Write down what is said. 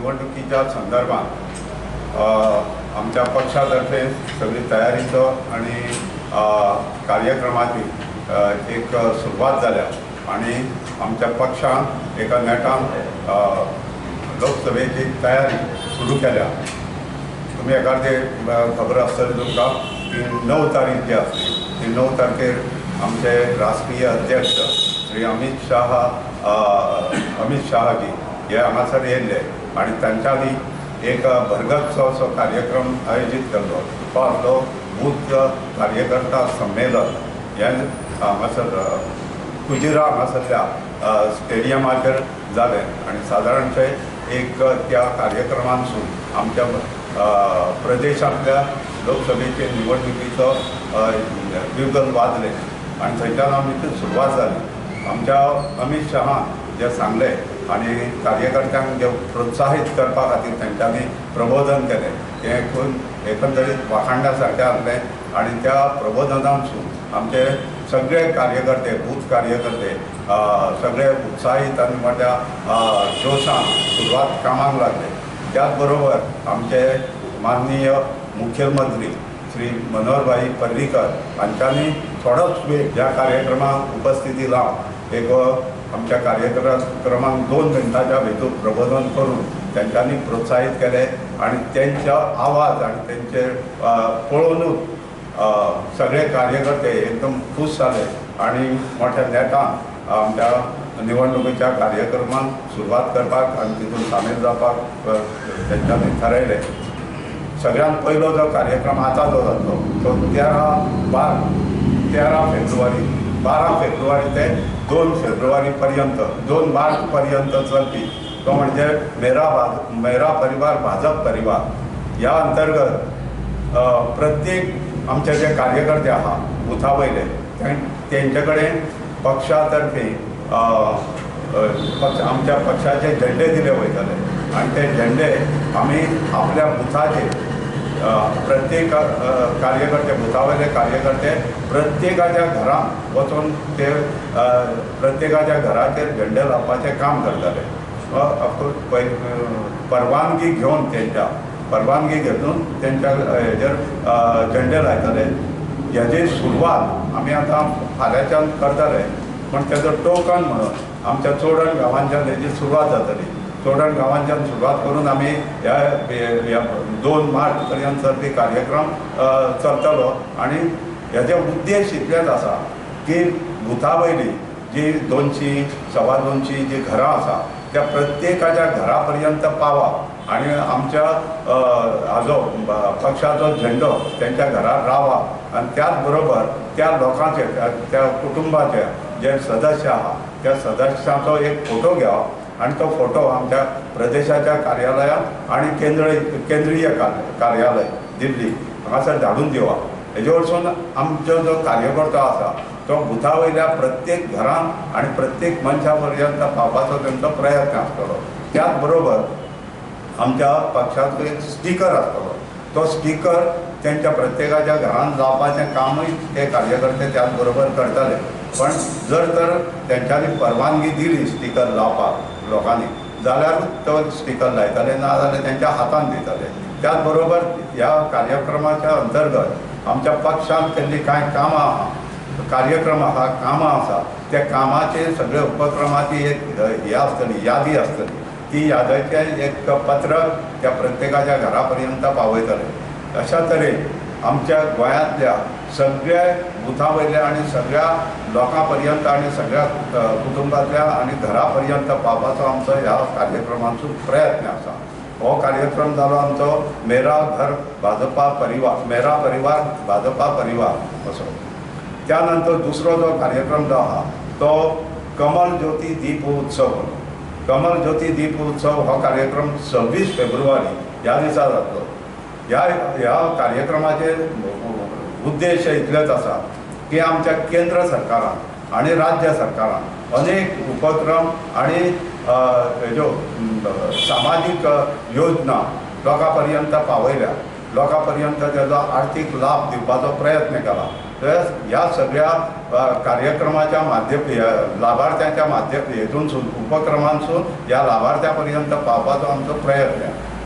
निवडणुकीच्या संदर्भात आमच्या पक्षातर्फे सगळी तयारीचो आणि कार्यक्रमाची एक सुरुवात जाल्या आणि आमच्या पक्षान एका नेटान लोकसभेची तयारी सुरू केल्या। तुम्ही एखादे खबर आसतली तुमकां की 9 तारीख जी आसली ती 9 तारखेर आमचे राष्ट्रीय अध्यक्ष श्री अमित शाहजी हे हांगासर येयल्ले आनी तांच्यांनी एक भरगतसो असो कार्यक्रम आयोजीत केल्लो। तो आसलो बूथ कार्यकर्ता संमेलन हे हांगासर कुजिरा हांगासरल्या स्टेडियमाचेर जालें आनी सादारणशे एक त्या कार्यक्रमांसून आमच्या प्रदेशांतल्या लोकसभेचे निवडणुकीचो ब्युगल वाजले आनी थंयच्यान आमची सुरवात जाली। आमच्या अमित शहान जे सांगले आनी कार्यकर्त्यांक जे प्रोत्साहीत करपा खातीर तांच्यांनी प्रबोधन केलें तें एकंदरीत वाखाणण्या सारकें आसलें आनी त्या प्रबोधनांसून आमचे सगळे कार्यकर्ते बूथ कार्यकर्ते सगळे उत्साहीत आनी मोठ्या जोशान सुरवात कामाक लागले। त्याच बरोबर आमचे माननीय मुख्यमंत्री श्री मनोहरभाई पर्रीकर हांच्यांनी थोडोच वेळ ह्या कार्यक्रमाक उपस्थिती लावन एक आमच्या कार्यक्रमांक 2 मिनटाच्या भितर प्रबोधन करून तांच्यांनी प्रोत्साहीत केले आनी तेंचो आवाज आनी तेंचे पळोवनूच सगळे कार्यकर्ते एकदम खूश जाले आनी मोठ्या नेटान आमच्या निवडणुकीच्या कार्यक्रमांक सुरवात करपाक आनी तितून सामील जावपाक तेंच्यांनी थारायलें। सगळ्यांत पयलो जो कार्यक्रम आतां जो जातलो तो 12 फेब्रुवारी ते 2 फेब्रुवारी पर्यंत 2 मार्च पर्यंत चलपी तो म्हणजे मेरा परिवार भाजप परिवार। ह्या अंतर्गत प्रत्येक आमचे जे कार्यकर्ते आहा बुथा वयले तेंचे कडेन पक्षातर्फे आमच्या पक्षाचे झेंडे दिले वयतले आनी ते झेंडे आमी आपल्या बुथाचेर प्रत्येक कार्यकर्ते बुथावयले कार्यकर्ते प्रत्येकाच्या घरांत वचून ते प्रत्येकाच्या घराचेर झेंडे लावपाचें काम करताले। परवानगी घेवन परवानगी घेवन तेंच्या हेजेर झेंडे लायताले। हेजी सुरवात आमी आतां फाल्यांच्यान करतले पण तेजो टोकन म्हणून आमच्या चोडण गांवांच्यान हेजी सुरवात जातली। चोडण गांवांच्यान सुरवात करून आमी ह्या 2 मार्च पर्यंत चलपी कार्यक्रम चलतलो आनी हेजे उद्देश इतलेच आसा की बुथा वयली जी 200 सवा 200 जी घरां आसा त्या प्रत्येकाच्या घरा पर्यंत पावप आनी आमच्या हाजो पक्षाचो झेंडो तेंच्या घरार रावप आनी त्याच बरोबर त्या लोकांचे त्या कुटुंबाचे जे सदस्य आहा त्या सदस्यांचो एक फोटो घेवप आनी तो फोटो आमच्या प्रदेशाच्या कार्यालयात आनी केंद्रीय कार्यालय दिल्ली हांगासर धाडून दिवप। हेजे वरसून आमचो जो कार्यकर्तो आसा तो बुथा वयल्या प्रत्येक घरांत आनी प्रत्येक मनशा पर्यंत पावपाचो तेंचो प्रयत्न आसतलो। त्याच बरोबर आमच्या पक्षाचो एक स्टिकर आसतलो तो स्टिकर तेंच्या प्रत्येकाच्या घरांत लावपाचें कामूय ते कार्यकर्ते त्याच बरोबर करतले पण जर तर तेंच्यांनी परवानगी दिली स्टिकर लावपाक लोकांनी जाल्यारूच तो स्टिकर लायतले ना जाल्यार तेंच्या हातान दितले। त्याच बरोबर ह्या कार्यक्रमाच्या अंतर्गत आमच्या पक्षान केल्ली कांय कामां आहा कार्यक्रम आहा कामां आसा त्या कामाचे सगळे उपक्रमाची एक हे आसतली यादी आसतली ती यादीचें एक पत्रक त्या प्रत्येकाच्या घरा पर्यंत पावयतले। अशा तरेन आमच्या गोंयांतल्या सगळ्या बुथा वयल्या आनी सगळ्या लोकां पर्यंत आनी सगळ्या कुटुंबातल्या आनी घरा पर्यंत पावपाचो आमचो ह्या कार्यक्रमाचो प्रयत्न आसा। हो कार्यक्रम जालो आमचो मेरा परिवार भाजपा परिवार असो। त्यानंतर दुसरो जो कार्यक्रम जो आहा तो कमल ज्योती दीप उत्सव। कमल ज्योती दीप उत्सव हो कार्यक्रम 26 फेब्रुवारी ह्या दिसा जातलो। ह्या कार्यक्रमाचे उद्देश इतलेच आसा की आमच्या केंद्र सरकारान आनी राज्य सरकारान अनेक उपक्रम आनी हेज्यो सामाजीक योजना लोकां पर्यंत पावयल्या लोकां पर्यंत तेजो आर्थीक लाभ दिवपाचो प्रयत्न केला तर ह्या सगळ्या कार्यक्रमाच्या लाभार्थ्यांच्या हेतूनसून उपक्रमांसून ह्या लाभार्थ्यापर्यंत पावपाचो आमचो प्रयत्न आहे.